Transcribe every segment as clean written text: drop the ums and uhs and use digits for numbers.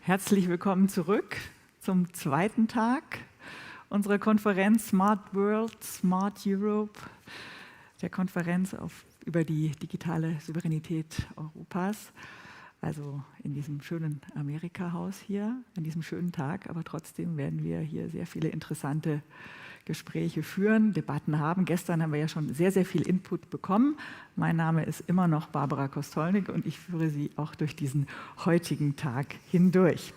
Herzlich willkommen zurück zum zweiten Tag unserer Konferenz Smart World, Smart Europe, der Konferenz über die digitale Souveränität Europas. Also in diesem schönen Amerika-Haus hier, an diesem schönen Tag. Aber trotzdem werden wir hier sehr viele interessante Gespräche führen, Debatten haben. Gestern haben wir ja schon sehr, sehr viel Input bekommen. Mein Name ist immer noch Barbara Kostolnik und ich führe Sie auch durch diesen heutigen Tag hindurch.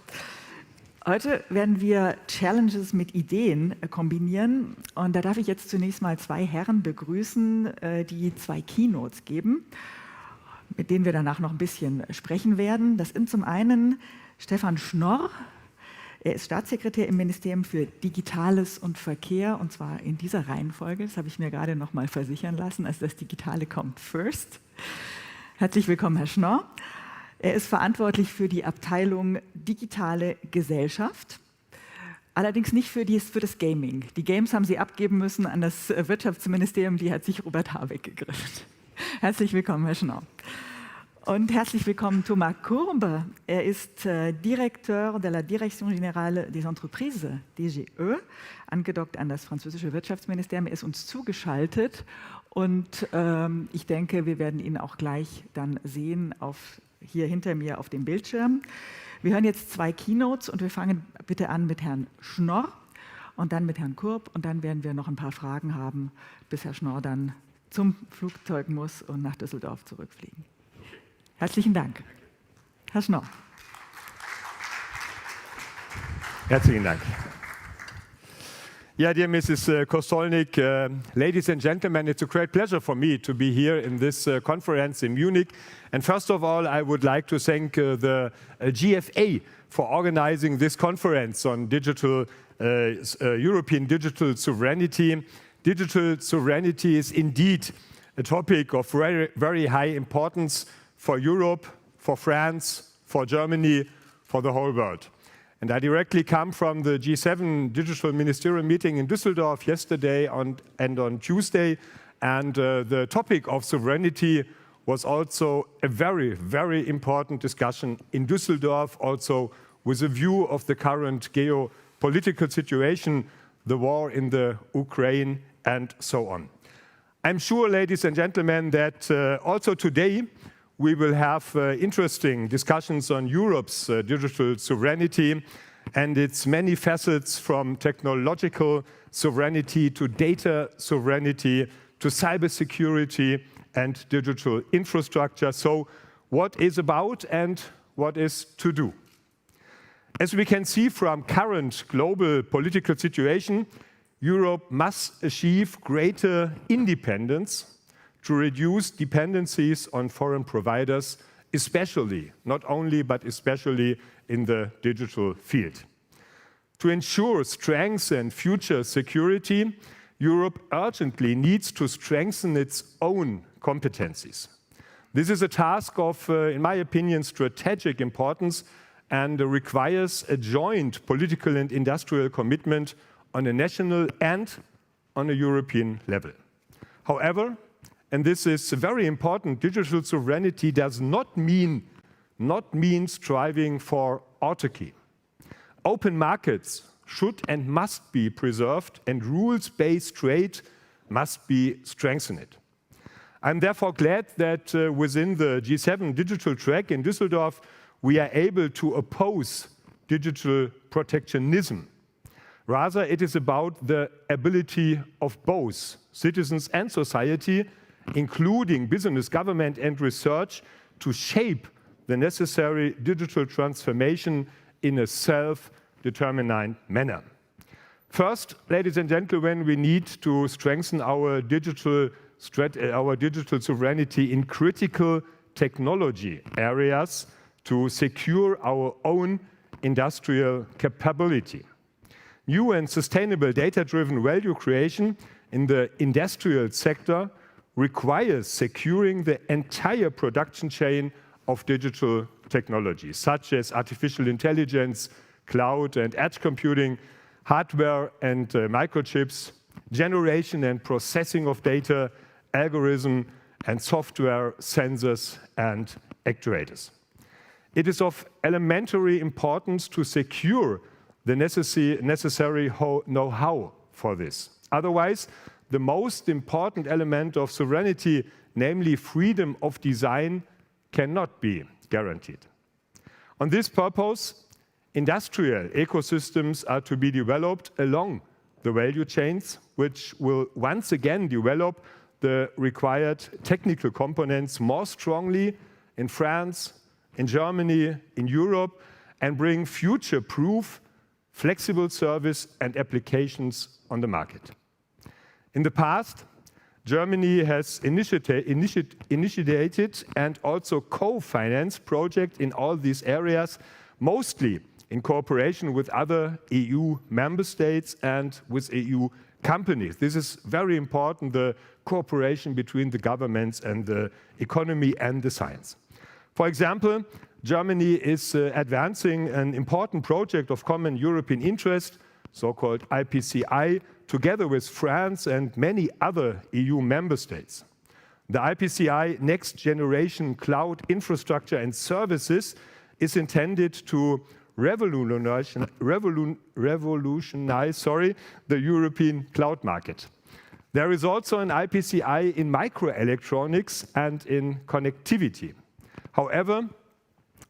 Heute werden wir Challenges mit Ideen kombinieren und da darf ich jetzt zunächst mal zwei Herren begrüßen, die zwei Keynotes geben, mit denen wir danach noch ein bisschen sprechen werden. Das sind zum einen Stefan Schnorr. Er ist Staatssekretär im Ministerium für Digitales und Verkehr, und zwar in dieser Reihenfolge. Das habe ich mir gerade noch mal versichern lassen, also das Digitale kommt first. Herzlich willkommen, Herr Schnorr. Er ist verantwortlich für die Abteilung Digitale Gesellschaft, allerdings nicht für das Gaming. Die Games haben Sie abgeben müssen an das Wirtschaftsministerium, die hat sich Robert Habeck gegriffen. Herzlich willkommen, Herr Schnorr. Und herzlich willkommen Thomas Courbe. Er ist Directeur de la Direction Générale des Entreprises, DGE, angedockt an das französische Wirtschaftsministerium. Er ist uns zugeschaltet und ich denke, wir werden ihn auch gleich dann sehen hier hinter mir auf dem Bildschirm. Wir hören jetzt zwei Keynotes und wir fangen bitte an mit Herrn Schnorr und dann mit Herrn Courbe und dann werden wir noch ein paar Fragen haben, bis Herr Schnorr dann zum Flugzeug muss und nach Düsseldorf zurückfliegen. Herzlichen Dank. Herr Schnorr. Herzlichen Dank. Yeah, dear Mrs. Kostolnik, ladies and gentlemen, it's a great pleasure for me to be here in this conference in Munich. And first of all, I would like to thank the GFA for organizing this conference on European digital sovereignty. Digital sovereignty is indeed a topic of very, very high importance for Europe, for France, for Germany, for the whole world. And I directly come from the G7 digital ministerial meeting in Düsseldorf yesterday and on Tuesday. And the topic of sovereignty was also a very, very important discussion in Düsseldorf, also with a view of the current geopolitical situation, the war in the Ukraine, and so on. I'm sure, ladies and gentlemen, that also today we will have interesting discussions on Europe's digital sovereignty and its many facets, from technological sovereignty to data sovereignty to cybersecurity and digital infrastructure. So what is about and what is to do? As we can see from current global political situation, Europe must achieve greater independence to reduce dependencies on foreign providers, especially, not only, but especially in the digital field. To ensure strength and future security, Europe urgently needs to strengthen its own competencies. This is a task of, in my opinion, strategic importance and requires a joint political and industrial commitment on a national and on a European level. However, and this is very important, digital sovereignty does not mean striving for autarky. Open markets should and must be preserved, and rules-based trade must be strengthened. I'm therefore glad that within the G7 digital track in Düsseldorf, we are able to oppose digital protectionism. Rather, it is about the ability of both citizens and society, including business, government, and research, to shape the necessary digital transformation in a self-determined manner. First, ladies and gentlemen, we need to strengthen our digital sovereignty in critical technology areas to secure our own industrial capability. New and sustainable data-driven value creation in the industrial sector requires securing the entire production chain of digital technologies, such as artificial intelligence, cloud and edge computing, hardware and microchips, generation and processing of data, algorithm and software, sensors and actuators. It is of elementary importance to secure the necessary know-how for this. Otherwise, the most important element of sovereignty, namely freedom of design, cannot be guaranteed. On this purpose, industrial ecosystems are to be developed along the value chains, which will once again develop the required technical components more strongly in France, in Germany, in Europe, and bring future-proof, flexible service and applications on the market. In the past, Germany has initiated and also co-financed projects in all these areas, mostly in cooperation with other EU member states and with EU companies. This is very important, the cooperation between the governments and the economy and the science. For example, Germany is advancing an important project of common European interest, so-called IPCI, together with France and many other EU member states. The IPCI Next Generation Cloud Infrastructure and Services is intended to revolutionize the European cloud market. There is also an IPCI in microelectronics and in connectivity. However,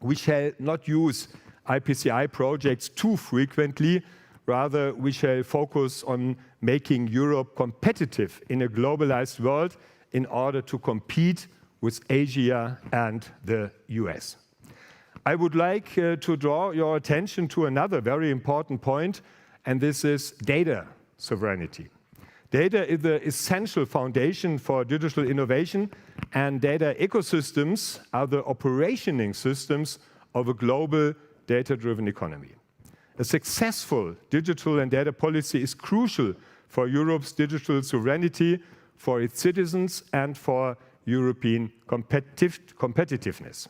we shall not use IPCI projects too frequently. Rather, we shall focus on making Europe competitive in a globalized world in order to compete with Asia and the US. I would like to draw your attention to another very important point, and this is data sovereignty. Data is the essential foundation for digital innovation, and data ecosystems are the operating systems of a global data-driven economy. A successful digital and data policy is crucial for Europe's digital sovereignty, for its citizens, and for European competitiveness.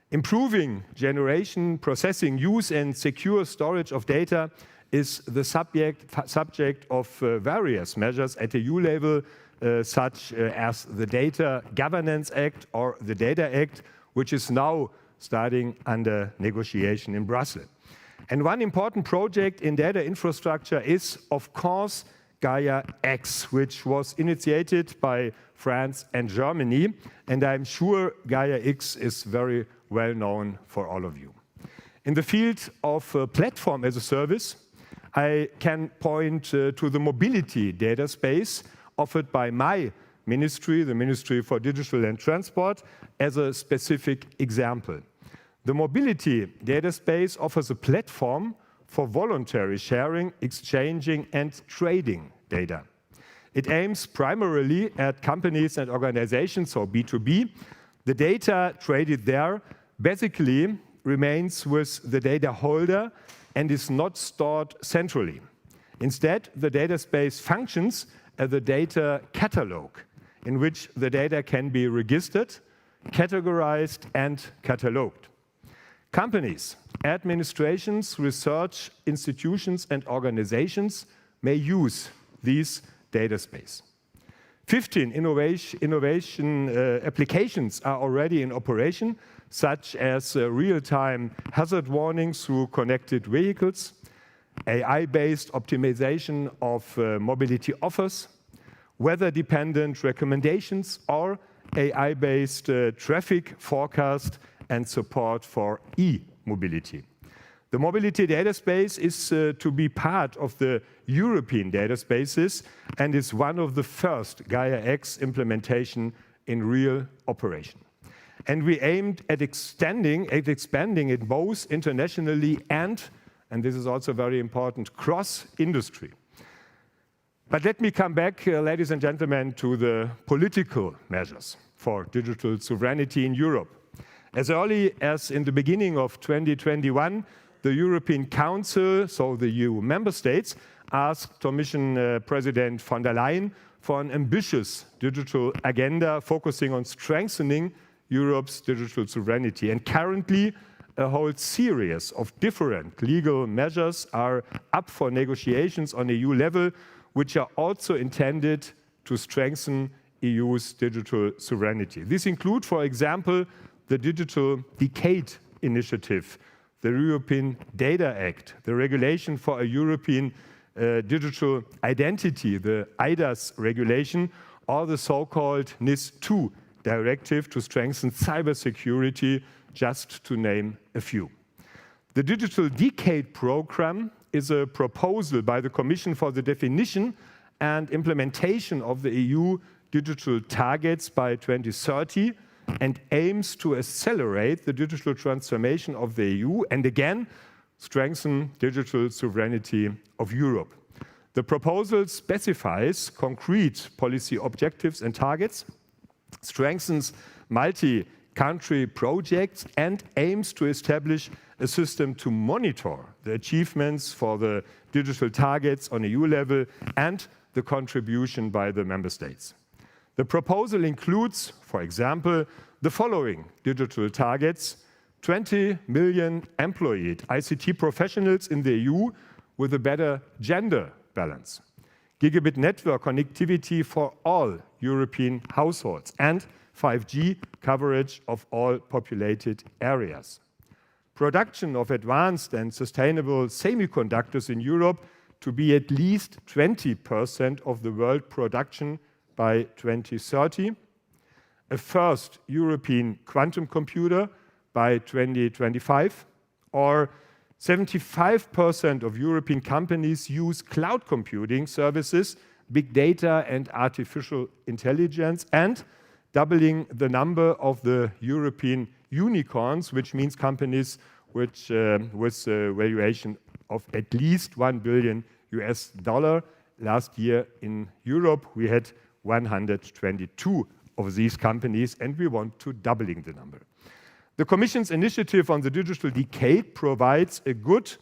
Improving generation, processing, use, and secure storage of data is the subject of various measures at EU level, such as the Data Governance Act or the Data Act, which is now starting under negotiation in Brussels. And one important project in data infrastructure is, of course, Gaia X, which was initiated by France and Germany. And I'm sure Gaia X is very well known for all of you. In the field of platform as a service, I can point to the mobility data space offered by my ministry, the Ministry for Digital and Transport, as a specific example. The mobility data space offers a platform for voluntary sharing, exchanging, and trading data. It aims primarily at companies and organizations, so B2B. The data traded there basically remains with the data holder and is not stored centrally. Instead, the data space functions as a data catalog in which the data can be registered, categorized, and cataloged. Companies, administrations, research institutions, and organizations may use these data space. 15 innovation applications are already in operation, such as real-time hazard warnings through connected vehicles, AI-based optimization of mobility offers, weather-dependent recommendations, or AI-based traffic forecast and support for e-mobility. The mobility data space is to be part of the European data spaces and is one of the first Gaia X implementation in real operation. And we aimed at expanding it both internationally and this is also very important, cross-industry. But let me come back, ladies and gentlemen, to the political measures for digital sovereignty in Europe. As early as in the beginning of 2021, the European Council, so the EU member states, asked Commission President von der Leyen for an ambitious digital agenda focusing on strengthening Europe's digital sovereignty. And currently, a whole series of different legal measures are up for negotiations on EU level, which are also intended to strengthen EU's digital sovereignty. These include, for example, the Digital Decade initiative, the European Data Act, the regulation for a European digital identity, the eIDAS regulation, or the so-called NIS2 directive to strengthen cybersecurity, just to name a few. The Digital Decade Program is a proposal by the Commission for the definition and implementation of the EU digital targets by 2030 and aims to accelerate the digital transformation of the EU and again strengthen digital sovereignty of Europe. The proposal specifies concrete policy objectives and targets, strengthens multi-country projects, and aims to establish a system to monitor the achievements for the digital targets on EU level and the contribution by the member states. The proposal includes, for example, the following digital targets: 20 million employed ICT professionals in the EU with a better gender balance, gigabit network connectivity for all European households, and 5G coverage of all populated areas. Production of advanced and sustainable semiconductors in Europe to be at least 20% of the world production by 2030. A first European quantum computer by 2025, or 75% of European companies use cloud computing services, big data and artificial intelligence, and doubling the number of the European unicorns, which means companies with a valuation of at least $1 billion US. Last year in Europe, we had 122 of these companies, and we want to doubling the number. The Commission's initiative on the Digital Decade provides a good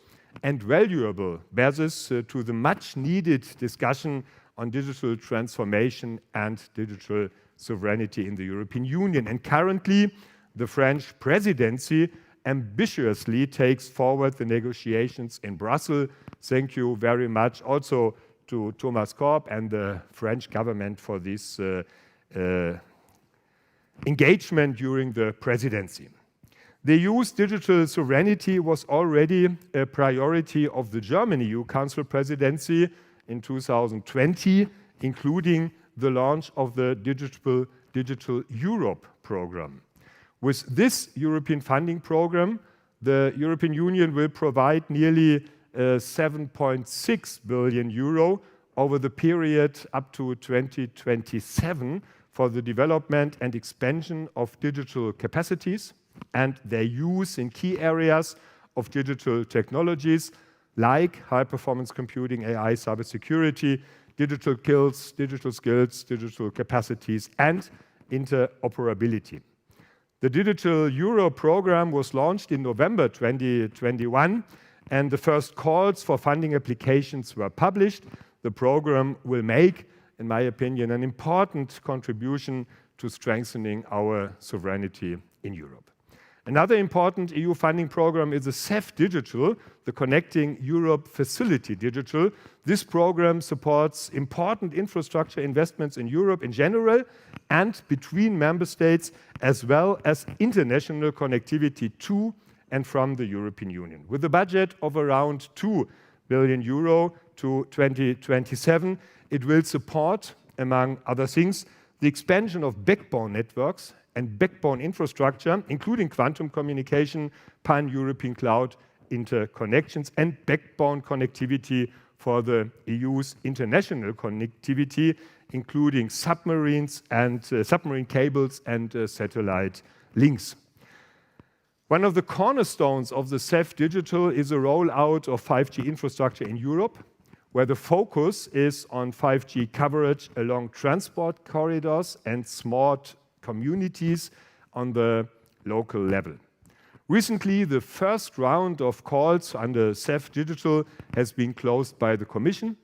and valuable basis to the much-needed discussion on digital transformation and digital sovereignty in the European Union. And currently, the French presidency ambitiously takes forward the negotiations in Brussels. Thank you very much also to Thomas Courbe and the French government for this engagement during the presidency. The EU's digital sovereignty was already a priority of the German EU Council presidency in 2020, including the launch of the Digital Europe program. With this European funding program, the European Union will provide nearly 7.6 billion euro over the period up to 2027 for the development and expansion of digital capacities and their use in key areas of digital technologies like high-performance computing, AI, cybersecurity, digital skills, digital capacities, and interoperability. The Digital Euro program was launched in November 2021, and the first calls for funding applications were published. The program will make, in my opinion, an important contribution to strengthening our sovereignty in Europe. Another important EU funding program is the CEF Digital, the Connecting Europe Facility Digital. This program supports important infrastructure investments in Europe in general and between member states, as well as international connectivity to and from the European Union. With a budget of around 2 billion euro to 2027, it will support, among other things, the expansion of backbone networks and backbone infrastructure, including quantum communication, pan-European cloud interconnections, and backbone connectivity for the EU's international connectivity, including submarines and submarine cables and satellite links. One of the cornerstones of the CEF Digital is a rollout of 5G infrastructure in Europe, where the focus is on 5G coverage along transport corridors and smart communities on the local level. Recently, the first round of calls under CEF Digital has been closed by the Commission.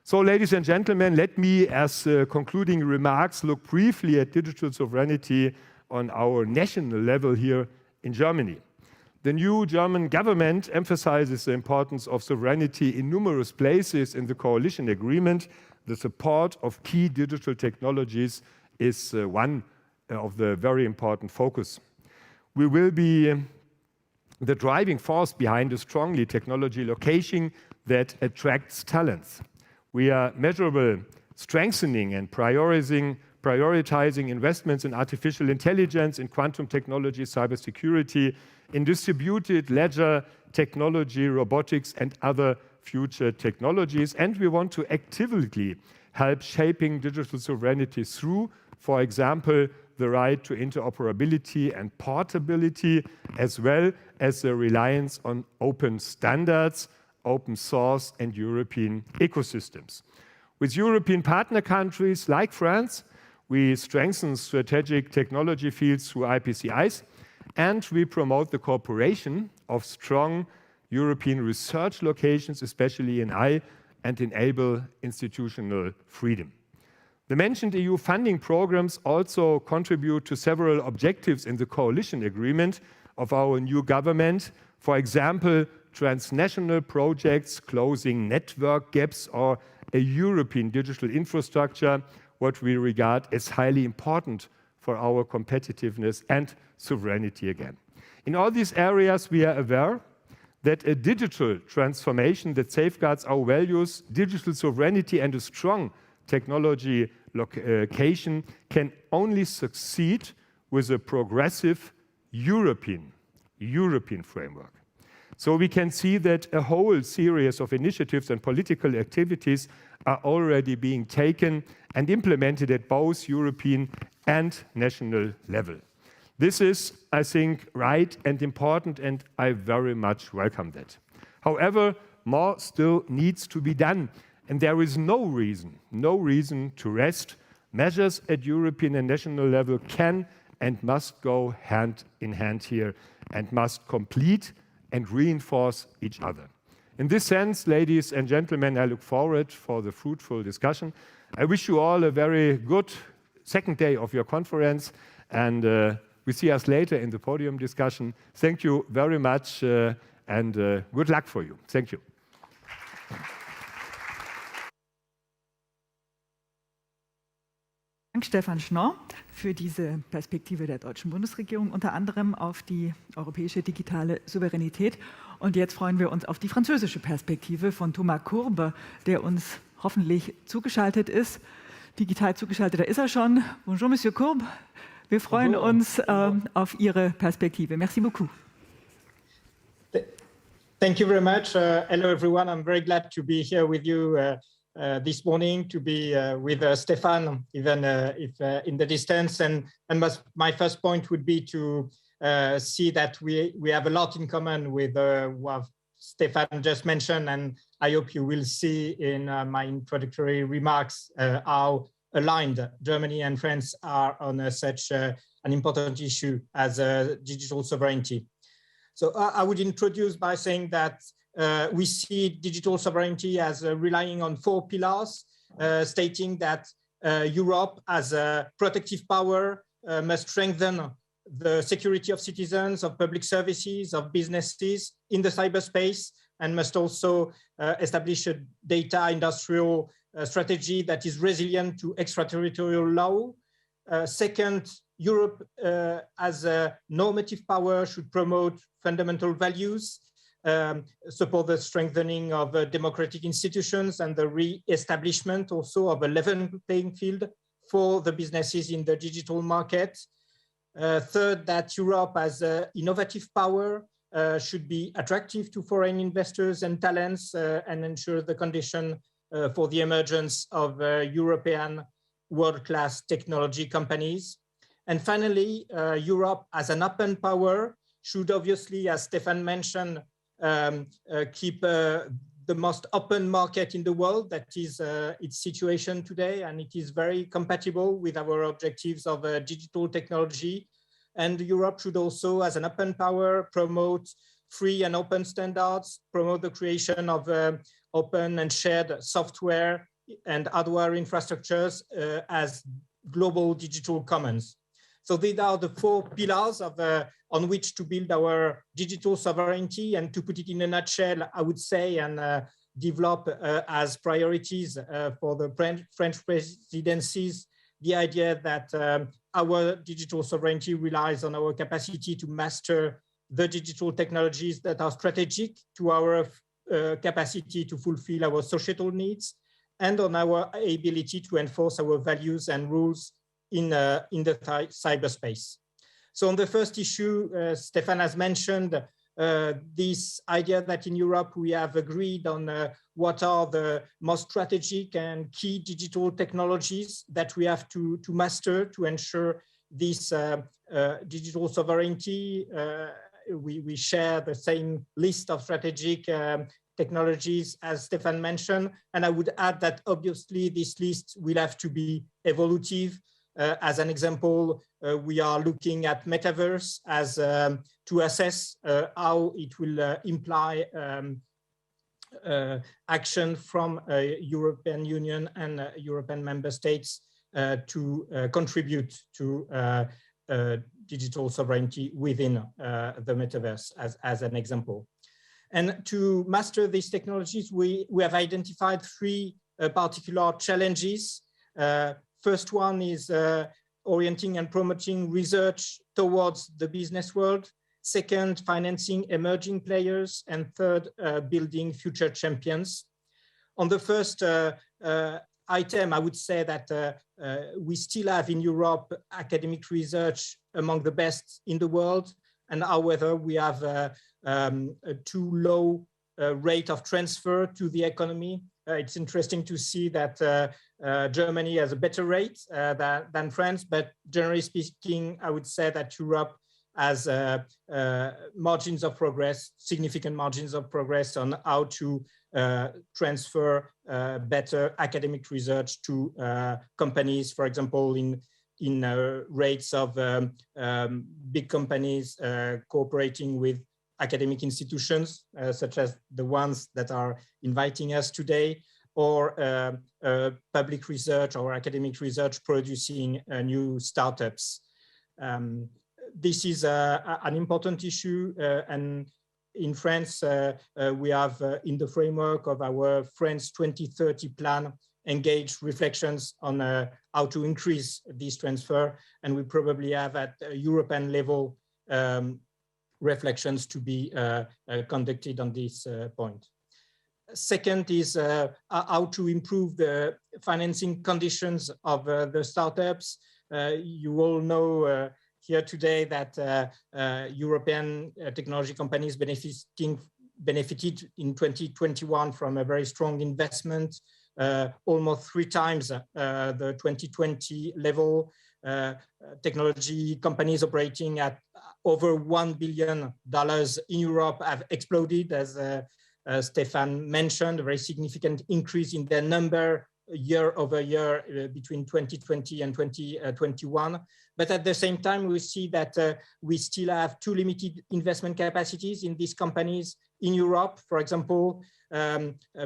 So, ladies and gentlemen, let me, as concluding remarks, look briefly at digital sovereignty on our national level here in Germany. The new German government emphasizes the importance of sovereignty in numerous places in the coalition agreement. The support of key digital technologies is one of the very important focus. We will be the driving force behind a strongly technology location that attracts talents. We are measurable strengthening and prioritizing investments in artificial intelligence, in quantum technology, cybersecurity, in distributed ledger technology, robotics, and other future technologies. And we want to actively help shaping digital sovereignty through, for example, the right to interoperability and portability, as well as the reliance on open standards, open source, and European ecosystems. With European partner countries like France, we strengthen strategic technology fields through IPCIs, and we promote the cooperation of strong European research locations, especially in AI, and enable institutional freedom. The mentioned EU funding programs also contribute to several objectives in the coalition agreement of our new government. For example, transnational projects closing network gaps or a European digital infrastructure, what we regard as highly important for our competitiveness and sovereignty again. In all these areas, we are aware that a digital transformation that safeguards our values, digital sovereignty, and a strong technology location can only succeed with a progressive European framework. So we can see that a whole series of initiatives and political activities are already being taken and implemented at both European and national level. This is, I think, right and important, and I very much welcome that. However, more still needs to be done, and there is no reason to rest. Measures at European and national level can and must go hand in hand here and must complete and reinforce each other. In this sense, ladies and gentlemen, I look forward for the fruitful discussion. I wish you all a very good second day of your conference, and we see us later in the podium discussion. Thank you very much, and good luck for you. Thank you. Dank Stefan Schnorr für diese Perspektive der deutschen Bundesregierung, unter anderem auf die europäische digitale Souveränität. Und jetzt freuen wir uns auf die französische Perspektive von Thomas Courbe, der uns hoffentlich zugeschaltet ist. Digital zugeschaltet, da ist er schon. Bonjour, Monsieur Courbe. Wir freuen uns auf Ihre Perspektive. Merci beaucoup. Thank you very much. Hello, everyone. I'm very glad to be here with you this morning, to be with Stefan, even if in the distance. And my first point would be to see that we have a lot in common with what Stefan just mentioned. And I hope you will see in my introductory remarks how aligned Germany and France are on such an important issue as digital sovereignty. So I would introduce by saying that we see digital sovereignty as relying on 4 pillars, stating that Europe as a protective power must strengthen the security of citizens, of public services, of businesses in the cyberspace, and must also establish a data industrial strategy that is resilient to extraterritorial law. Second, Europe as a normative power should promote fundamental values, support the strengthening of democratic institutions and the re-establishment also of a level playing field for the businesses in the digital market. Third, that Europe as an innovative power should be attractive to foreign investors and talents and ensure the condition for the emergence of European world-class technology companies. And finally, Europe as an open power should obviously, as Stefan mentioned, keep the most open market in the world. That is its situation today, and it is very compatible with our objectives of digital technology. And Europe should also, as an open power, promote free and open standards, promote the creation of open and shared software and hardware infrastructures as global digital commons. So these are the 4 pillars of, on which to build our digital sovereignty. And to put it in a nutshell, I would say, and develop as priorities for the French presidencies, the idea that our digital sovereignty relies on our capacity to master the digital technologies that are strategic to our capacity to fulfill our societal needs, and on our ability to enforce our values and rules in the cyberspace. So on the first issue, Stefan has mentioned this idea that in Europe we have agreed on what are the most strategic and key digital technologies that we have to master to ensure this digital sovereignty. We share the same list of strategic technologies as Stefan mentioned, and I would add that obviously this list will have to be evolutive. As an example, we are looking at metaverse as to assess how it will imply action from European Union and European member states to contribute to digital sovereignty within the metaverse as an example. And to master these technologies, we have identified three particular challenges. First one is orienting and promoting research towards the business world. Second, financing emerging players. And third, building future champions. On the first item, I would say that we still have in Europe academic research among the best in the world. And however, we have a too low rate of transfer to the economy. It's interesting to see that Germany has a better rate than France, but generally speaking, I would say that Europe has margins of progress, significant margins of progress on how to transfer better academic research to companies, for example, in rates of big companies cooperating with academic institutions, such as the ones that are inviting us today, or public research or academic research producing new startups. This is an important issue, and in France, we have, in the framework of our France 2030 plan, engaged reflections on how to increase this transfer, and we probably have at a European level reflections to be conducted on this point. Second is how to improve the financing conditions of the startups. You all know here today that European technology companies benefited in 2021 from a very strong investment, almost 3 times the 2020 level. Technology companies operating at over $1 billion in Europe have exploded, as Stefan mentioned, a very significant increase in their number year over year between 2020 and 2021. But at the same time, we see that we still have too limited investment capacities in these companies in Europe. For example,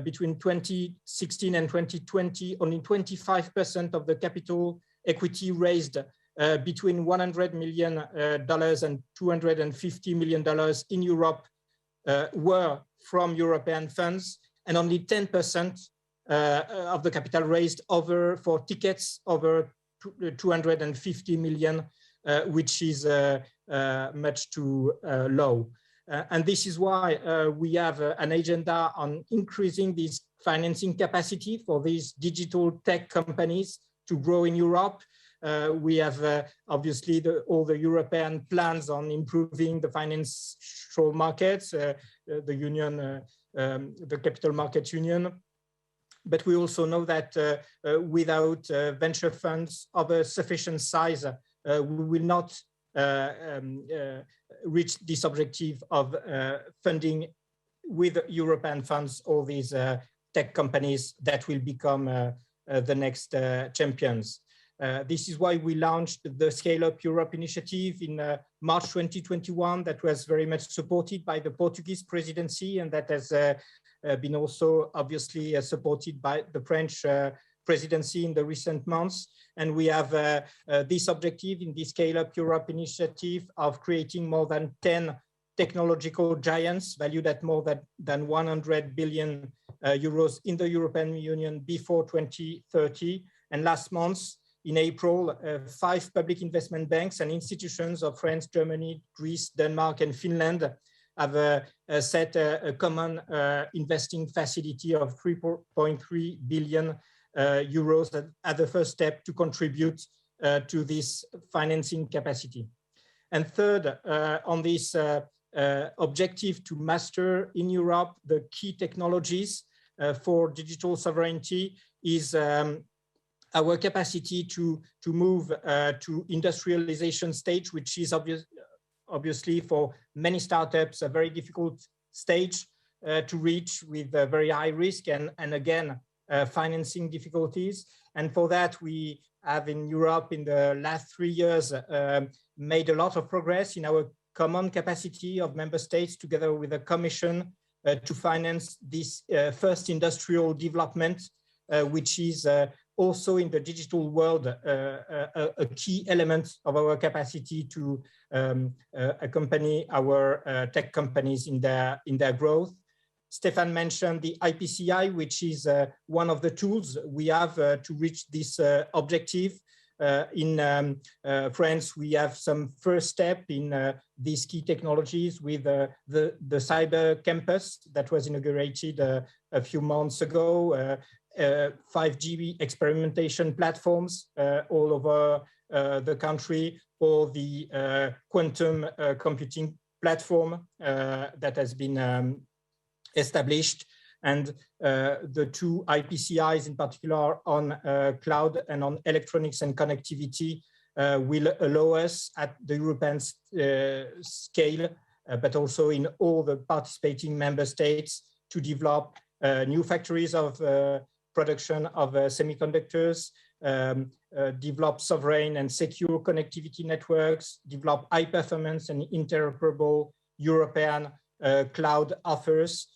between 2016 and 2020, only 25% of the capital equity raised between $100 million and $250 million in Europe were from European funds, and only 10% of the capital raised for tickets over 250 million, which is much too low. And this is why we have an agenda on increasing this financing capacity for these digital tech companies to grow in Europe. We have obviously all the European plans on improving the financial markets, the union, the capital market union. But we also know that without venture funds of a sufficient size, we will not reach this objective of funding with European funds all these tech companies that will become the next champions. This is why we launched the Scale Up Europe initiative in March 2021, that was very much supported by the Portuguese presidency, and that has been also obviously supported by the French presidency in the recent months. And we have this objective in the Scale Up Europe initiative of creating more than 10 technological giants valued at more than 100 billion euros in the European Union before 2030. And last month, in April, 5 public investment banks and institutions of France, Germany, Greece, Denmark, and Finland have set a common investing facility of 3.3 billion euros as the first step to contribute to this financing capacity. And third, on this objective to master in Europe the key technologies for digital sovereignty is our capacity to move to industrialization stage, which is obviously for many startups a very difficult stage to reach with very high risk and again financing difficulties. And for that we have in Europe in the last 3 years made a lot of progress in our common capacity of member states together with the Commission to finance this first industrial development, which is also in the digital world a key element of our capacity to accompany our tech companies in their growth. Stefan mentioned the IPCI, which is one of the tools we have to reach this objective. In France, we have some first step in these key technologies with the cyber campus that was inaugurated a few months ago, 5G experimentation platforms all over the country, or the quantum computing platform that has been established, and the 2 IPCIs in particular on cloud and on electronics and connectivity will allow us at the European scale, but also in all the participating member states, to develop new factories of production of semiconductors, develop sovereign and secure connectivity networks, develop high performance and interoperable European cloud offers.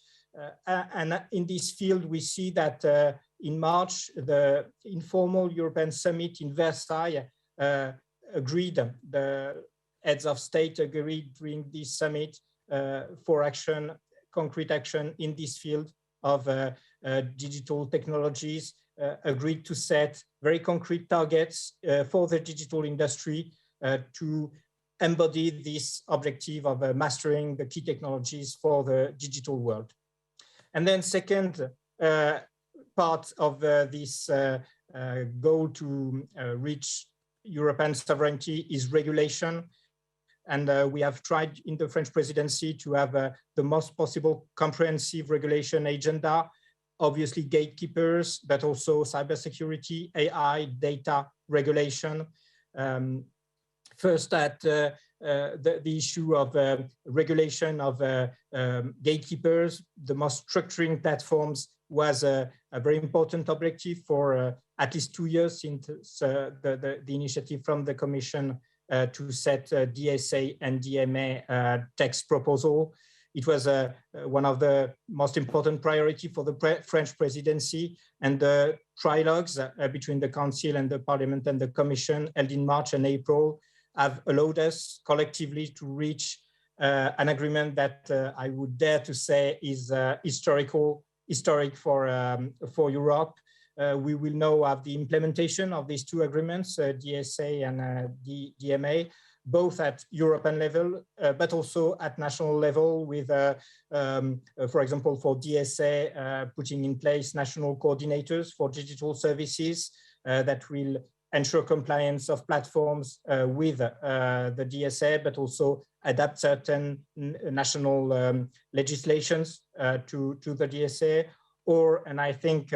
And in this field, we see that in March, the informal European summit in Versailles agreed, the heads of state agreed during this summit for action, concrete action in this field of digital technologies, agreed to set very concrete targets for the digital industry to embody this objective of mastering the key technologies for the digital world. And then second part of this goal to reach European sovereignty is regulation. And we have tried in the French presidency to have the most possible comprehensive regulation agenda, obviously gatekeepers, but also cybersecurity, AI, data regulation. First, at the issue of regulation of gatekeepers, the most structuring platforms was a very important objective for at least 2 years since the initiative from the Commission to set DSA and DMA text proposal. It was one of the most important priority for the French presidency, and the trilogues between the Council and the Parliament and the Commission held in March and April have allowed us collectively to reach an agreement that I would dare to say is historic for Europe. We will now have the implementation of these 2 agreements, DSA and DMA, both at European level, but also at national level with, for example, for DSA, putting in place national coordinators for digital services that will ensure compliance of platforms with the DSA, but also adapt certain national legislations to the DSA. And I think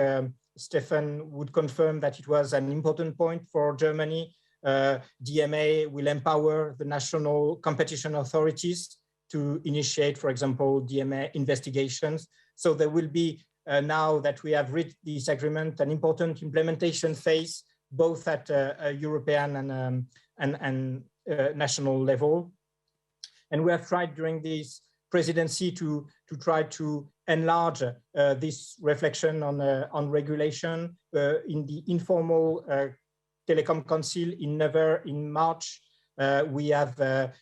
Stefan would confirm that it was an important point for Germany. DMA will empower the national competition authorities to initiate, for example, DMA investigations. So there will be, now that we have reached this agreement, an important implementation phase, both at a European and national level. And we have tried during this presidency to try to enlarge this reflection on regulation in the informal Telecom Council in Nevers in March. We have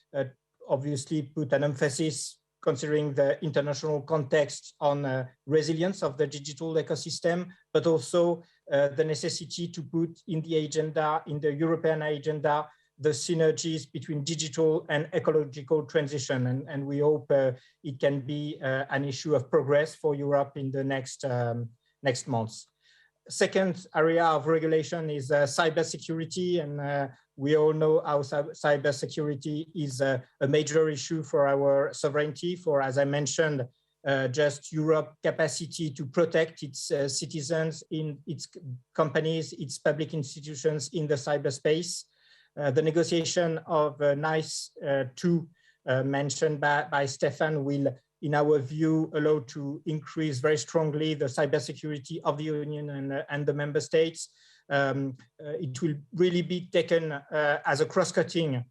obviously put an emphasis considering the international context on resilience of the digital ecosystem, but also the necessity to put in the agenda, in the European agenda, the synergies between digital and ecological transition. And we hope it can be an issue of progress for Europe in the next months. Second area of regulation is cybersecurity, and we all know how cybersecurity is a major issue for our sovereignty, for, as I mentioned, just Europe's capacity to protect its citizens, in its companies, its public institutions in the cyberspace. The negotiation of NICE 2 mentioned by Stefan will, in our view, allow to increase very strongly the cybersecurity of the Union and the member states. It will really be taken as a cross-cutting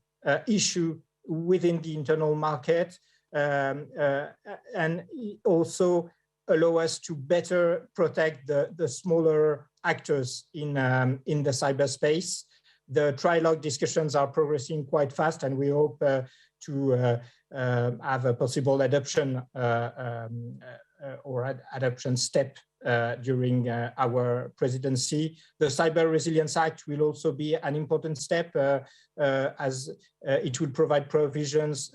issue within the internal market, and also allow us to better protect the smaller actors in the cyberspace. The trilogue discussions are progressing quite fast, and we hope to have a possible adoption or adoption step during our presidency. The Cyber Resilience Act will also be an important step, as it will provide provisions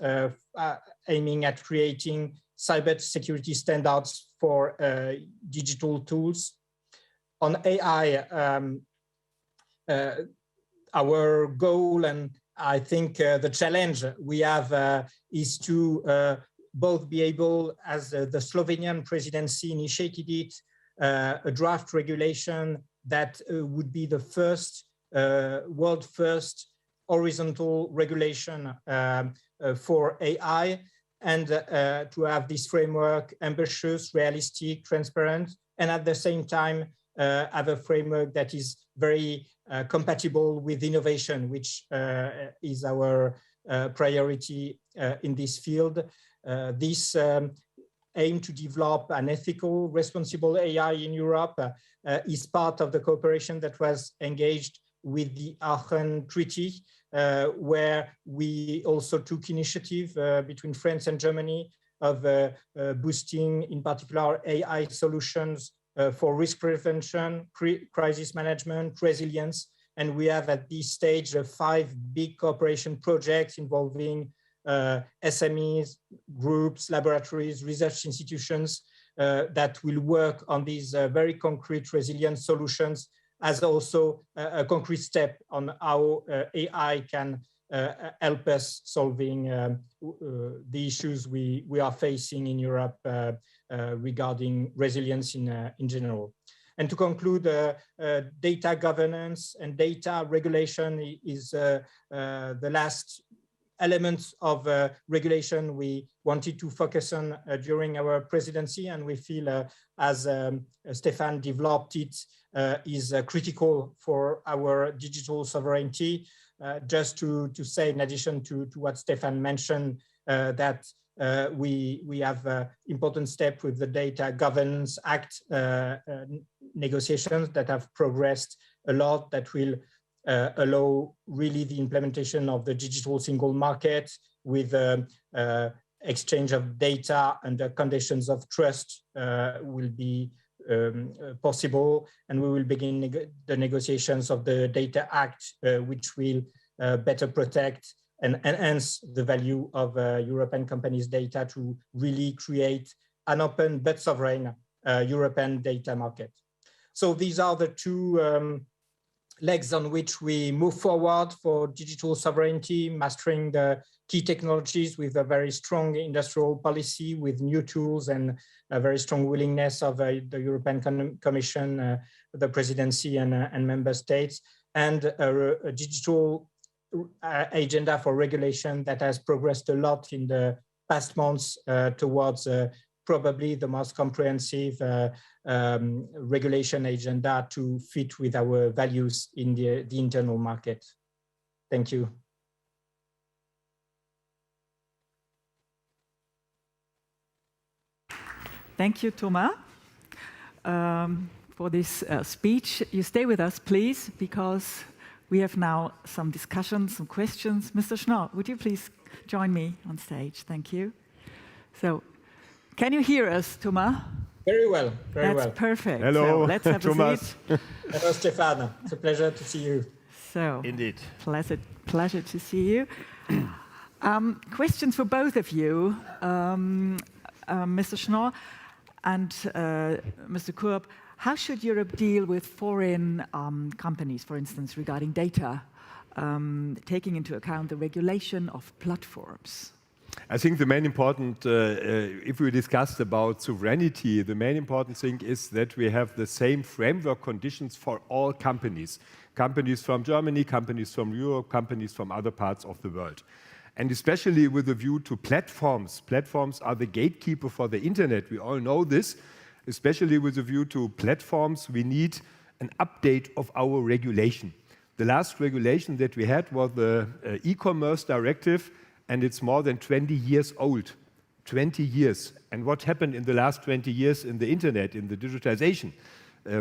aiming at creating cybersecurity standards for digital tools. On AI, our goal, and I think the challenge we have is to both be able, as the Slovenian presidency initiated it, a draft regulation that would be the first, world first horizontal regulation for AI, and to have this framework ambitious, realistic, transparent, and at the same time have a framework that is very compatible with innovation, which is our priority in this field. This aim to develop an ethical, responsible AI in Europe is part of the cooperation that was engaged with the Aachen Treaty, where we also took initiative between France and Germany of boosting, in particular, AI solutions for risk prevention, crisis management, resilience. And we have at this stage 5 big cooperation projects involving SMEs, groups, laboratories, research institutions that will work on these very concrete resilience solutions, as also a concrete step on how AI can help us solving the issues we are facing in Europe regarding resilience in general. And to conclude, data governance and data regulation is the last elements of regulation we wanted to focus on during our presidency, and we feel, as Stefan developed it, is critical for our digital sovereignty. Just to say, in addition to what Stefan mentioned, that we have important step with the Data Governance Act negotiations that have progressed a lot, that will allow really the implementation of the digital single market with exchange of data under conditions of trust will be possible. And we will begin the negotiations of the Data Act, which will better protect and enhance the value of European companies' data to really create an open but sovereign European data market. So these are the 2 legs on which we move forward for digital sovereignty, mastering the key technologies with a very strong industrial policy, with new tools and a very strong willingness of the European Commission, the presidency and member states, and a digital agenda for regulation that has progressed a lot in the past months towards probably the most comprehensive regulation agenda to fit with our values in the internal market. Thank you. Thank you, Thomas, for this speech. You stay with us, please, because we have now some discussions, some questions. Mr. Schnorr, would you please join me on stage? Thank you. So, can you hear us, Thomas? Very well, very well. That's perfect. Hello, so let's have Thomas. a seat. Hello, Stefan. It's a pleasure to see you. So, Indeed. pleasure to see you. Questions for both of you, Mr. Schnorr and Mr. Courbe. How should Europe deal with foreign companies, for instance, regarding data, taking into account the regulation of platforms? I think the main important, if we discussed about sovereignty, the main important thing is that we have the same framework conditions for all companies. Companies from Germany, companies from Europe, companies from other parts of the world. And especially with a view to platforms. Platforms are the gatekeeper for the internet. We all know this. Especially with a view to platforms, we need an update of our regulation. The last regulation that we had was the e-commerce directive, and it's more than 20 years old. 20 years. And what happened in the last 20 years in the internet, in the digitization?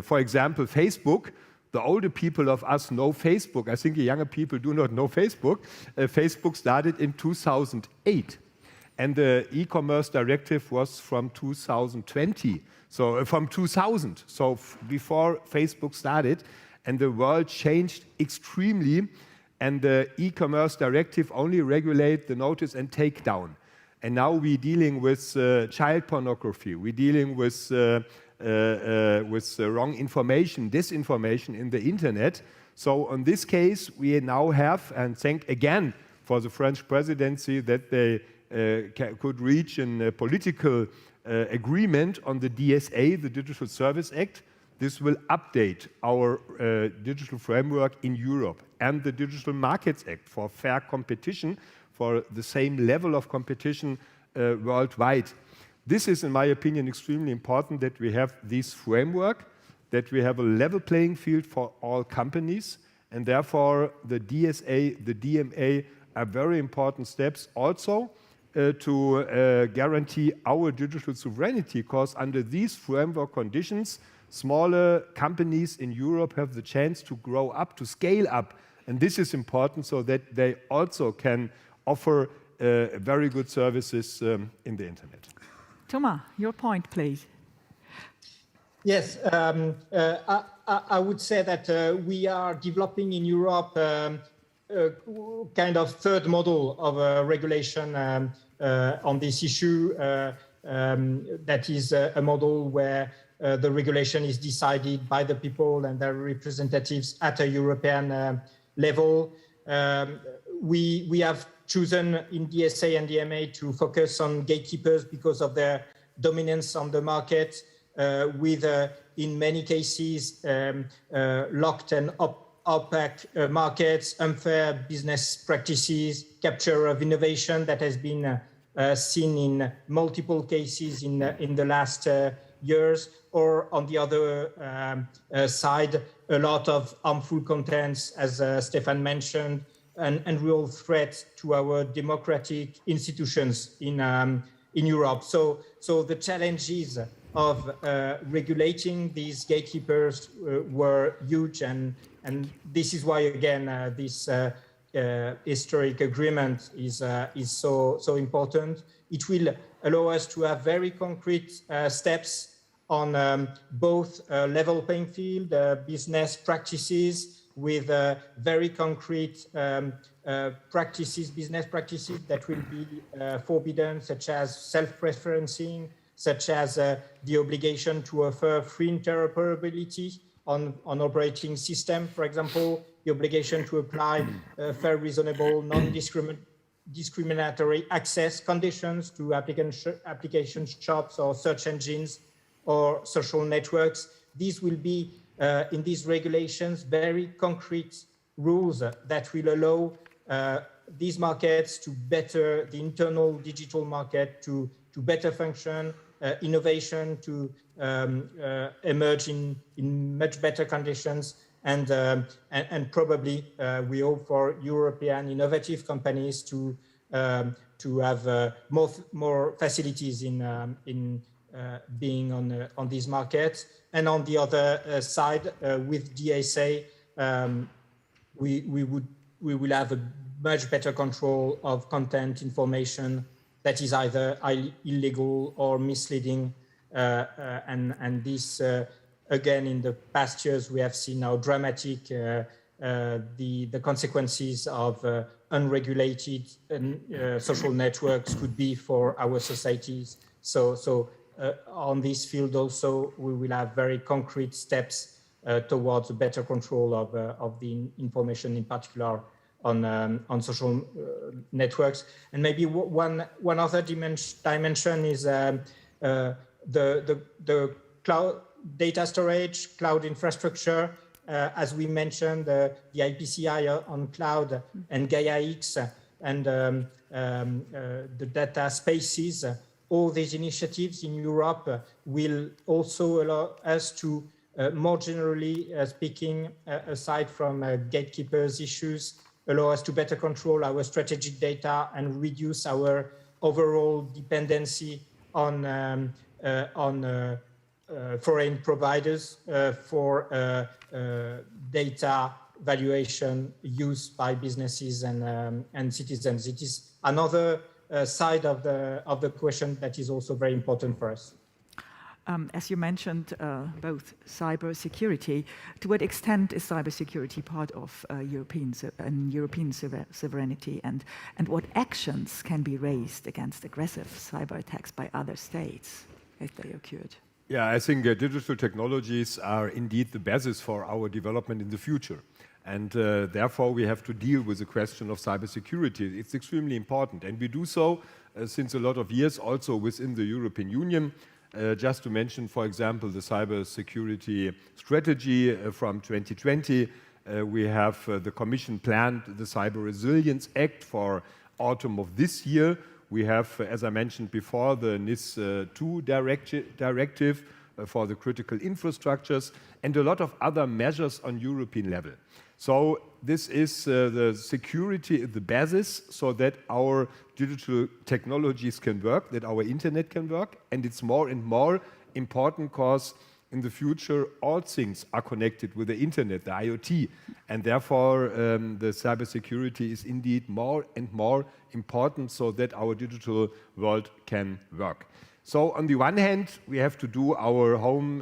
For example, Facebook. The older people of us know Facebook. I think the younger people do not know Facebook. Facebook started in 2008. And the e-commerce directive was from 2020. So from 2000. So before Facebook started. And the world changed extremely. And the e-commerce directive only regulate the notice and takedown. And now we're dealing with child pornography. We're dealing with wrong information, disinformation in the internet. So in this case, we now have, and thank again for the French presidency that they could reach a political agreement on the DSA, the Digital Service Act. This will update our digital framework in Europe and the Digital Markets Act for fair competition, for the same level of competition worldwide. This is, in my opinion, extremely important that we have this framework, that we have a level playing field for all companies, and therefore the DSA, the DMA are very important steps also to guarantee our digital sovereignty, because under these framework conditions, smaller companies in Europe have the chance to grow up, to scale up. And this is important so that they also can offer very good services in the internet. Thomas, your point, please. Yes, I would say that we are developing in Europe a kind of third model of regulation on this issue. That is a model where the regulation is decided by the people and their representatives at a European level. We have chosen in DSA and DMA to focus on gatekeepers because of their dominance on the market, with, in many cases, locked and opaque markets, unfair business practices, capture of innovation that has been seen in multiple cases in the last years, or on the other side, a lot of harmful contents, as Stefan mentioned, and real threat to our democratic institutions in Europe. So the challenges of regulating these gatekeepers were huge, and this is why, again, this historic agreement is so important. It will allow us to have very concrete steps on both level playing field, business practices, with very concrete business practices that will be forbidden, such as self-preferencing, such as the obligation to offer free interoperability on operating system, for example, the obligation to apply fair, reasonable, non-discriminatory access conditions to application shops or search engines or social networks. These will be, in these regulations, very concrete rules that will allow these markets to better, the internal digital market to better function, innovation to emerge in much better conditions, and probably we hope for European innovative companies to have more facilities in being on these markets. And on the other side, with DSA, we will have a much better control of content, information, that is either illegal or misleading. And this, again, in the past years, we have seen how dramatic the consequences of unregulated social networks could be for our societies. So on this field also, we will have very concrete steps towards a better control of the information, in particular on social networks. And maybe one other dimension is the cloud data storage, cloud infrastructure. As we mentioned, the IPCI on cloud and Gaia-X and the data spaces. All these initiatives in Europe will also allow us to, more generally speaking, aside from gatekeepers issues, allow us to better control our strategic data and reduce our overall dependency on foreign providers for data valuation used by businesses and citizens. It is another side of the question that is also very important for us. As you mentioned, both cybersecurity, to what extent is cybersecurity part of European sovereignty, and what actions can be raised against aggressive cyber attacks by other states if they occurred? Yeah, I think digital technologies are indeed the basis for our development in the future. And therefore, we have to deal with the question of cybersecurity. It's extremely important. And we do so since a lot of years also within the European Union. Just to mention, for example, the cybersecurity strategy from 2020. We have the Commission planned the Cyber Resilience Act for autumn of this year. We have, as I mentioned before, the NIS2 directive for the critical infrastructures and a lot of other measures on European level. So this is the security, the basis, so that our digital technologies can work, that our internet can work, and it's more and more important because in the future all things are connected with the internet, the IoT, and therefore the cybersecurity is indeed more and more important so that our digital world can work. So on the one hand, we have to do our home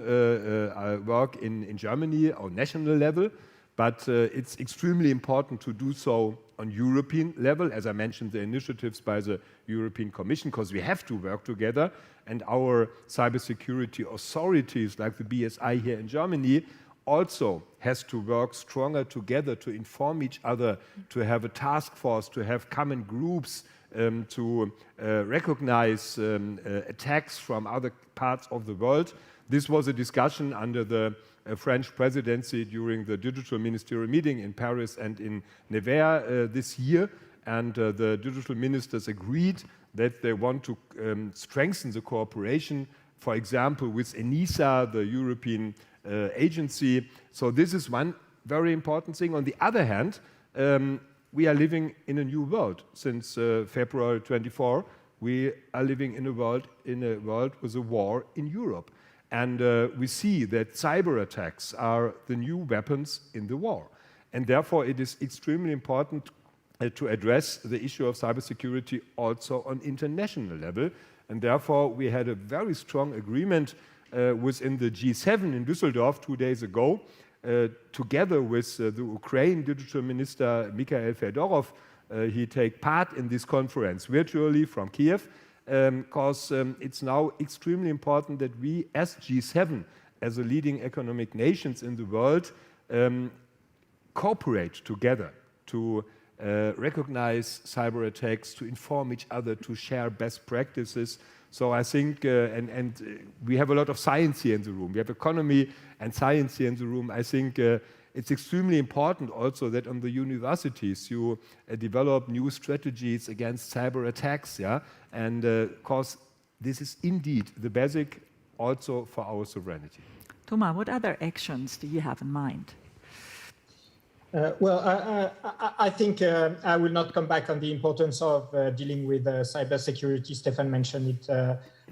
work in Germany, our national level, but it's extremely important to do so on European level, as I mentioned, the initiatives by the European Commission, because we have to work together, and our cybersecurity authorities, like the BSI here in Germany, also has to work stronger together to inform each other, to have a task force, to have common groups, to recognize attacks from other parts of the world. This was a discussion under the French presidency during the digital ministerial meeting in Paris and in Nevers this year. And the digital ministers agreed that they want to strengthen the cooperation, for example, with ENISA, the European agency. So this is one very important thing. On the other hand, we are living in a new world. Since February 24, we are living in a world with a war in Europe. And we see that cyber attacks are the new weapons in the war. And therefore, it is extremely important to address the issue of cybersecurity also on international level. And therefore, we had a very strong agreement within the G7 in Düsseldorf 2 days ago, together with the Ukraine digital minister Mikhail Fedorov. He take part in this conference virtually from Kiev, because it's now extremely important that we as G7, as the leading economic nations in the world, cooperate together to recognize cyber attacks, to inform each other, to share best practices. So I think, and we have a lot of science here in the room. We have economy and science here in the room. I think it's extremely important also that on the universities you develop new strategies against cyber attacks, yeah? And because this is indeed the basic also for our sovereignty. Thomas, what other actions do you have in mind? I think I will not come back on the importance of dealing with cybersecurity. Stefan mentioned it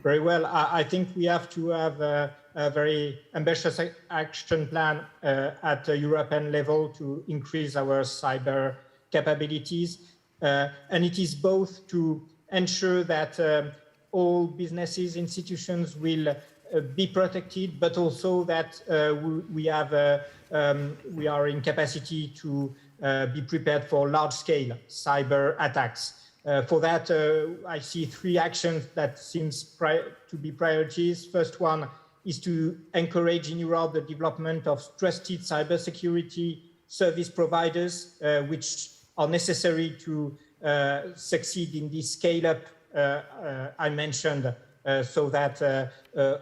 very well. I think we have to have a very ambitious action plan at a European level to increase our cyber capabilities. And it is both to ensure that all businesses, institutions will be protected, but also that we are in capacity to be prepared for large-scale cyber attacks. For that, I see three actions that seems to be priorities. First one is to encourage in Europe the development of trusted cybersecurity service providers, which are necessary to succeed in this scale-up I mentioned, so that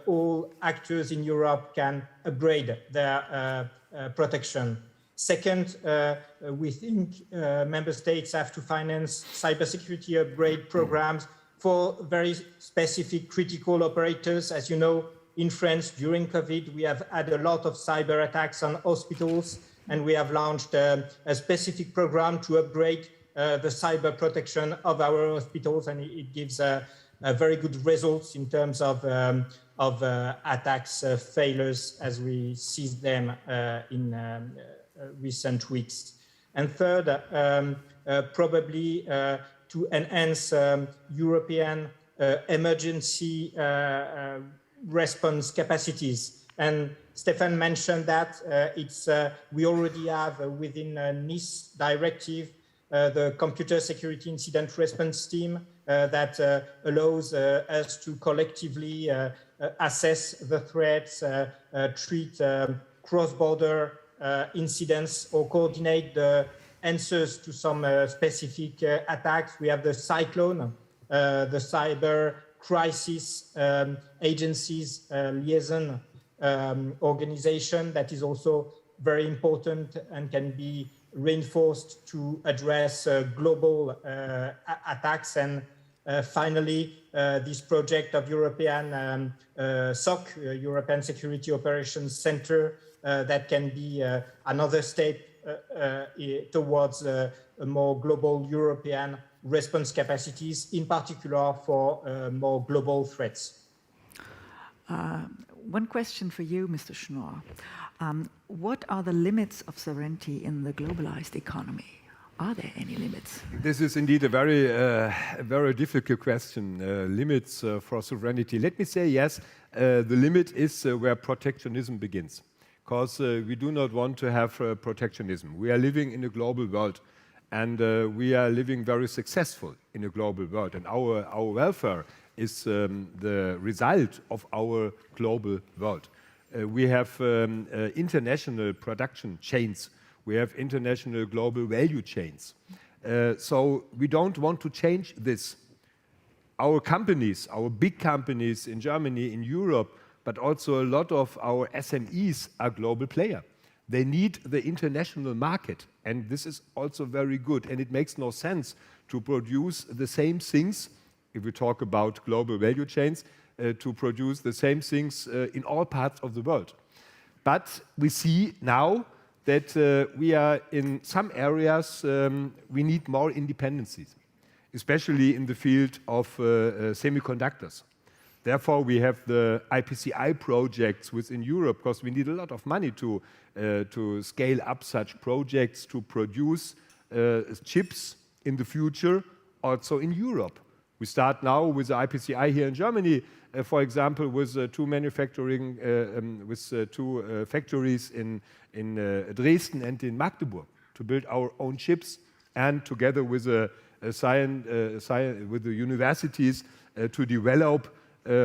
all actors in Europe can upgrade their protection. Second, we think member states have to finance cybersecurity upgrade programs for very specific critical operators. As you know, in France, during COVID, we have had a lot of cyber attacks on hospitals, and we have launched a specific program to upgrade the cyber protection of our hospitals, and it gives very good results in terms of attacks failures as we see them in recent weeks. And third, probably to enhance European emergency response capacities. And Stefan mentioned that we already have within NIS directive the computer security incident response team that allows us to collectively assess the threats, treat cross-border incidents, or coordinate the answers to some specific attacks. We have the Cyclone, the Cyber Crisis Agencies Liaison organization that is also very important and can be reinforced to address global attacks. And finally, this project of European SOC, European Security Operations Center, that can be another step towards a more global European response capacities, in particular for more global threats. One question for you, Mr. Schnorr. What are the limits of sovereignty in the globalized economy? Are there any limits? This is indeed a very difficult question. Limits for sovereignty. Let me say yes. The limit is where protectionism begins, because we do not want to have protectionism. We are living in a global world, and we are living very successful in a global world, and our welfare is the result of our global world. We have international production chains. We have international global value chains. So we don't want to change this. Our companies, our big companies in Germany, in Europe, but also a lot of our SMEs are global players. They need the international market, and this is also very good. And it makes no sense to produce the same things, if we talk about global value chains, to produce the same things in all parts of the world. But we see now that we are in some areas, we need more independencies, especially in the field of semiconductors. Therefore, we have the IPCI projects within Europe, because we need a lot of money to scale up such projects to produce chips in the future, also in Europe. We start now with the IPCI here in Germany, for example, with two factories in Dresden and in Magdeburg to build our own chips, and together with the universities to develop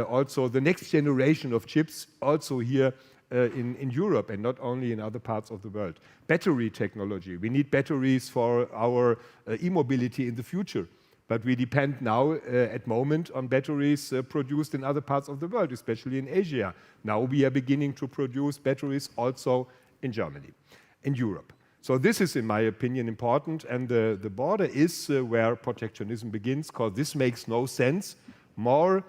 also the next generation of chips, also here in Europe, and not only in other parts of the world. Battery technology. We need batteries for our e-mobility in the future. But we depend now at moment on batteries produced in other parts of the world, especially in Asia. Now we are beginning to produce batteries also in Germany, in Europe. So this is, in my opinion, important. And the border is where protectionism begins, because this makes no sense. More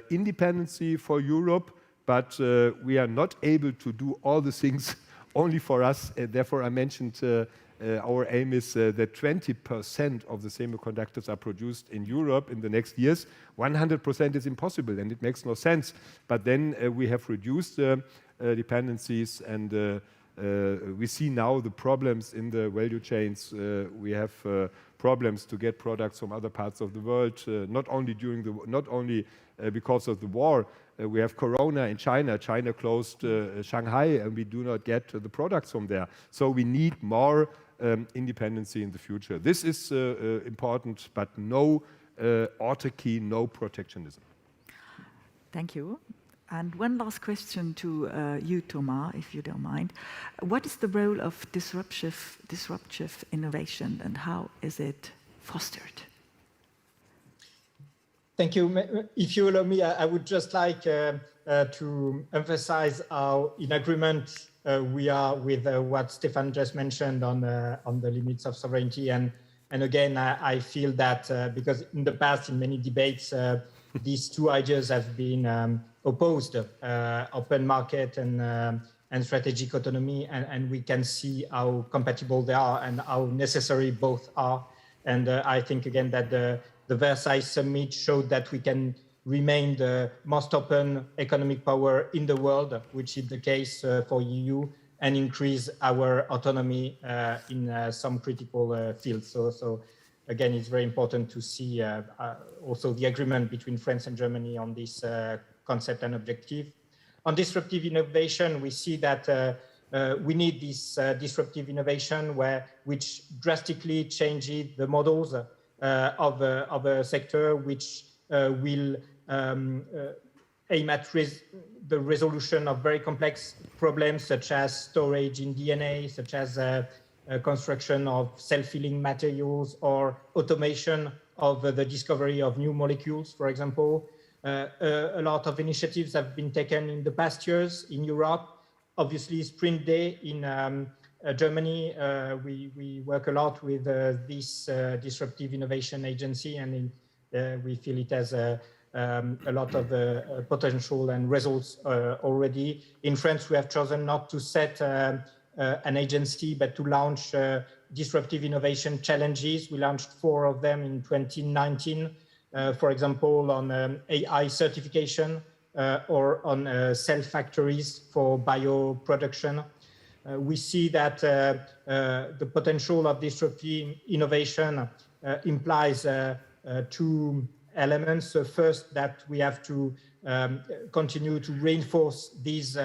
independency for Europe, but we are not able to do all the things only for us. Therefore, I mentioned our aim is that 20% of the semiconductors are produced in Europe in the next years. 100% is impossible, and it makes no sense. But then we have reduced dependencies, and We see now the problems in the value chains. We have problems to get products from other parts of the world, not only because of the war. We have Corona in China. China closed Shanghai, and we do not get the products from there. So we need more independency in the future. This is important, but no autarky, no protectionism. Thank you. And one last question to you, Thomas, if you don't mind. What is the role of disruptive innovation, and how is it fostered? Thank you. If you allow me, I would just like to emphasize how in agreement we are with what Stefan just mentioned on the limits of sovereignty. And again, I feel that because in the past, in many debates, these two ideas have been opposed, open market and strategic autonomy, and we can see how compatible they are and how necessary both are. And I think, again, that the Versailles summit showed that we can remain the most open economic power in the world, which is the case for EU, and increase our autonomy in some critical fields. So again, it's very important to see also the agreement between France and Germany on this concept and objective. On disruptive innovation, we see that we need this disruptive innovation which drastically changes the models of a sector, which will aim at the resolution of very complex problems, such as storage in DNA, such as construction of self-healing materials, or automation of the discovery of new molecules, for example. A lot of initiatives have been taken in the past years in Europe. Obviously, Sprint Day in Germany, we work a lot with this disruptive innovation agency, and we feel it has a lot of potential and results already. In France, we have chosen not to set an agency, but to launch disruptive innovation challenges. We launched 4 of them in 2019, for example, on AI certification or on cell factories for bioproduction. We see that the potential of disruptive innovation implies 2 elements. So first, that we have to continue to reinforce this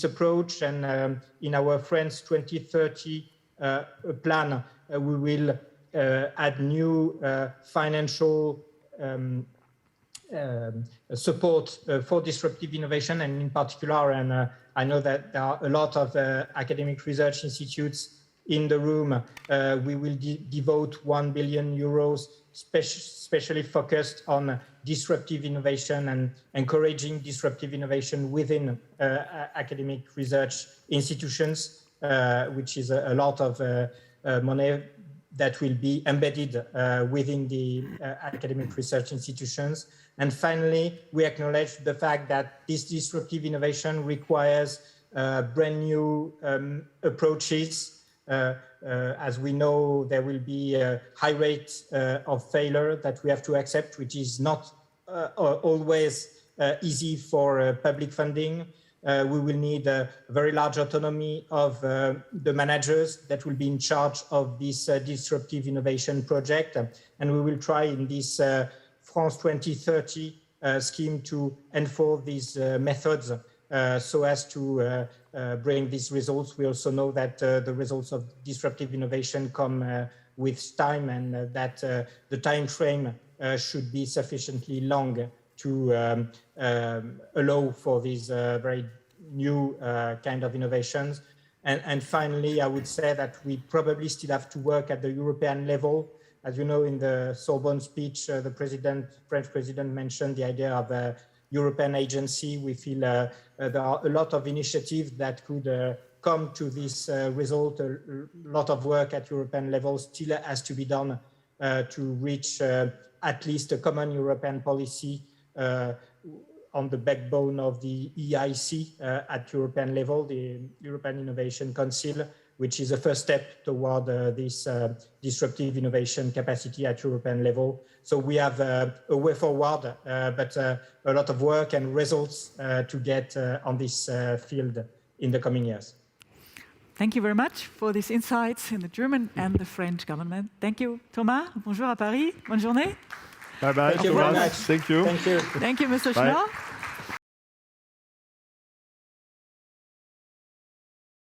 approach, and in our France 2030 plan, we will add new financial support for disruptive innovation, and in particular, and I know that there are a lot of academic research institutes in the room, we will devote 1 billion euros specially focused on disruptive innovation and encouraging disruptive innovation within academic research institutions, which is a lot of money that will be embedded within the academic research institutions. And finally, we acknowledge the fact that this disruptive innovation requires brand new approaches. As we know, there will be a high rate of failure that we have to accept, which is not always easy for public funding. We will need a very large autonomy of the managers that will be in charge of this disruptive innovation project. And we will try in this France 2030 scheme to enforce these methods so as to bring these results. We also know that the results of disruptive innovation come with time, and that the time frame should be sufficiently long to allow for these very new kind of innovations. And finally, I would say that we probably still have to work at the European level. As you know, in the Sorbonne speech, the French president mentioned the idea of a European agency. We feel there are a lot of initiatives that could come to this result. A lot of work at European level still has to be done to reach at least a common European policy on the backbone of the EIC at European level, the European Innovation Council, which is a first step toward this disruptive innovation capacity at European level. So we have a way forward, but a lot of work and results to get on this field in the coming years. thank you very much for these insights in the German and the French government. Thank you, Thomas. Bonjour à Paris. Bonne journée. Bye bye. Thank you very much. Thank you. Thank you. Thank you, Mr. Bye. Schnorr.